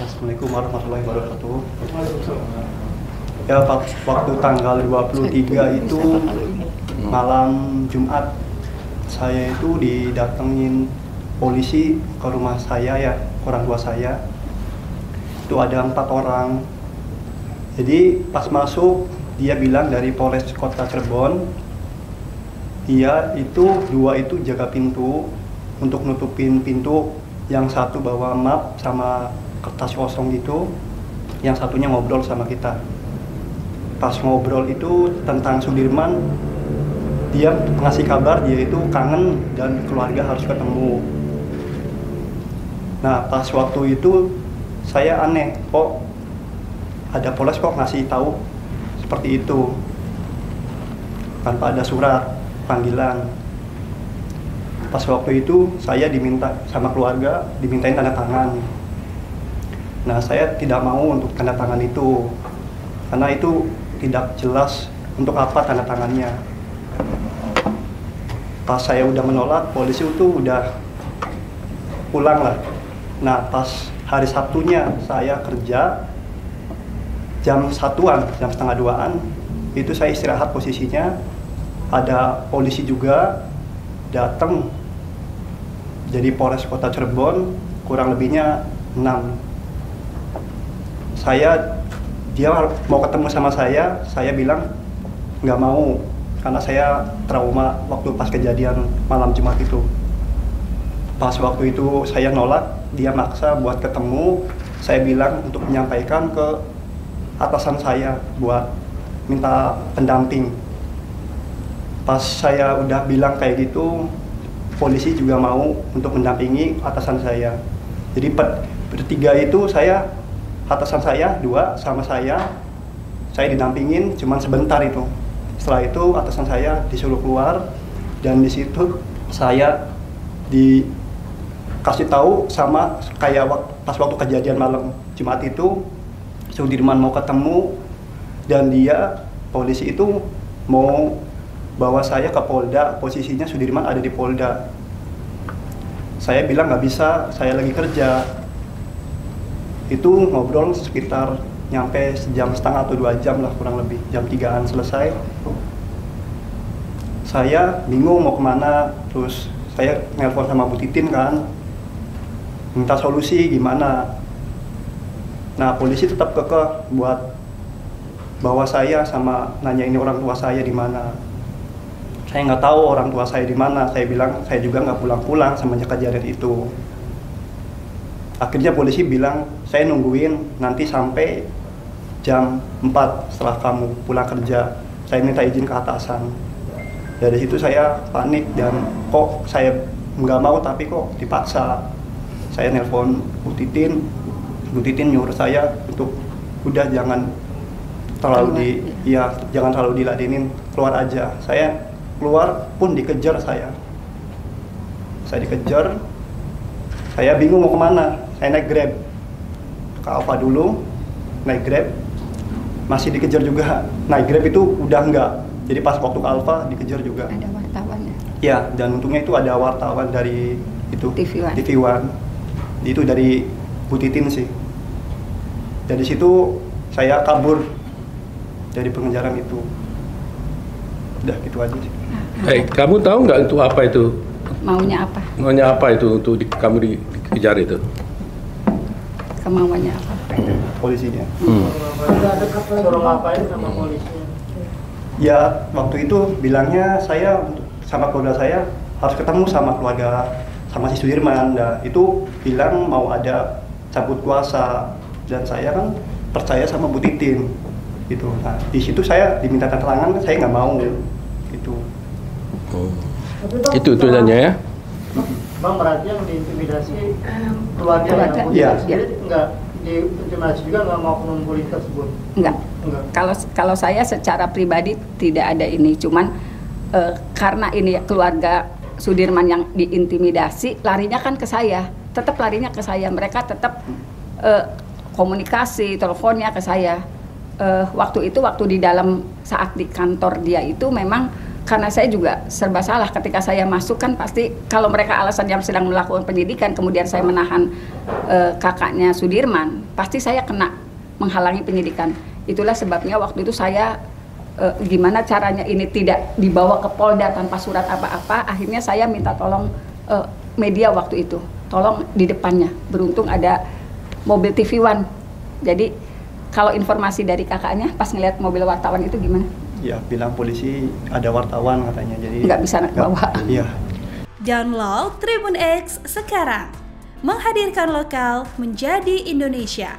Assalamualaikum warahmatullahi wabarakatuh. Ya, waktu tanggal 23 itu malam Jumat, saya itu didatengin polisi ke rumah saya ya, orang tua saya. Itu ada 4 orang. Jadi pas masuk, dia bilang dari Polres Kota Cirebon. Dia itu 2 itu jaga pintu untuk nutupin pintu. Yang satu bawa map sama kertas kosong gitu, yang satunya ngobrol sama kita. Pas ngobrol itu tentang Sudirman, dia ngasih kabar dia itu kangen dan keluarga harus ketemu. Nah, pas waktu itu saya aneh, kok ada Polres kok ngasih tahu seperti itu tanpa ada surat panggilan. Pas waktu itu saya diminta sama keluarga, dimintain tanda tangan. Nah, saya tidak mau untuk tanda tangan itu, karena itu tidak jelas untuk apa tanda tangannya. Pas saya udah menolak, polisi itu udah pulang lah. Nah, pas hari Sabtunya saya kerja, jam 1-an, jam setengah 2-an, itu saya istirahat posisinya, ada polisi juga datang. Jadi Polres Kota Cirebon kurang lebihnya 6. Dia mau ketemu sama saya bilang nggak mau karena saya trauma waktu pas kejadian malam Jumat itu. Pas waktu itu saya nolak, dia maksa buat ketemu. Saya bilang untuk menyampaikan ke atasan saya buat minta pendamping. Pas saya udah bilang kayak gitu, polisi juga mau untuk mendampingi atasan saya. Jadi bertiga itu atasan saya 2 sama saya didampingin cuman sebentar itu. Setelah itu atasan saya disuruh keluar, dan di situ saya dikasih tahu sama kayak pas waktu kejadian malam Jumat itu, Sudirman mau ketemu dan polisi itu mau bawa saya ke Polda, posisinya Sudirman ada di Polda. Saya bilang nggak bisa, saya lagi kerja. Itu ngobrol sekitar nyampe sejam setengah atau 2 jam lah kurang lebih, jam 3-an selesai. Saya bingung mau kemana, terus saya nelpon sama Bu Titin kan, minta solusi gimana. Nah, polisi tetap kekeh buat bawa saya sama nanya ini orang tua saya di mana. Saya nggak tahu orang tua saya di mana. Saya bilang saya juga nggak pulang-pulang semenjak kejadian itu. Akhirnya polisi bilang saya nungguin nanti sampai jam 4 setelah kamu pulang kerja. Saya minta izin ke atasan. Dari situ saya panik dan kok saya nggak mau tapi kok dipaksa. Saya nelpon Bu Titin nyuruh saya untuk udah jangan terlalu jangan terlalu diladenin, keluar aja. Saya keluar pun dikejar saya dikejar, saya bingung mau kemana. Saya naik Grab ke Alfa dulu, naik Grab masih dikejar juga. Naik Grab itu udah enggak, jadi pas waktu ke Alfa dikejar juga. Ada wartawan ya? Ya, dan untungnya itu ada wartawan dari itu TV One. Itu dari Bu Titin sih. Dari situ saya kabur dari pengejaran itu. Udah gitu aja sih. Baik, kamu tahu nggak itu apa itu? Maunya apa? Maunya apa itu untuk kamu dikejar itu? Kemauannya apa? Polisinya. Ada suruh ngapain sama polisinya? Ya, waktu itu bilangnya saya sama keluarga saya harus ketemu sama keluarga sama si Sudirman. Nah, itu bilang mau ada cabut kuasa, dan saya kan percaya sama Bu Titin gitu. Nah, di situ saya diminta keterangan, saya nggak mau gitu. Itu tujuannya ya? Bang, berarti yang diintimidasi keluarga yang Iya. jadi nggak diintimidasi juga, nggak mau oknum polisi tersebut? Enggak. Kalau saya secara pribadi tidak ada ini, cuman karena ini keluarga Sudirman yang diintimidasi, larinya kan ke saya, tetap larinya ke saya. Mereka tetap komunikasi, teleponnya ke saya. Waktu di dalam saat di kantor dia itu memang karena saya juga serba salah ketika saya masuk, kan pasti kalau mereka alasan yang sedang melakukan penyidikan kemudian saya menahan kakaknya Sudirman, pasti saya kena menghalangi penyidikan. Itulah sebabnya waktu itu saya gimana caranya ini tidak dibawa ke Polda tanpa surat apa-apa. Akhirnya saya minta tolong media waktu itu, tolong di depannya. Beruntung ada mobil TV One. Jadi kalau informasi dari kakaknya pas ngeliat mobil wartawan itu gimana? Ya bilang polisi ada wartawan katanya, jadi Nggak bisa bawa. Iya. Download Tribun X sekarang, menghadirkan lokal menjadi Indonesia.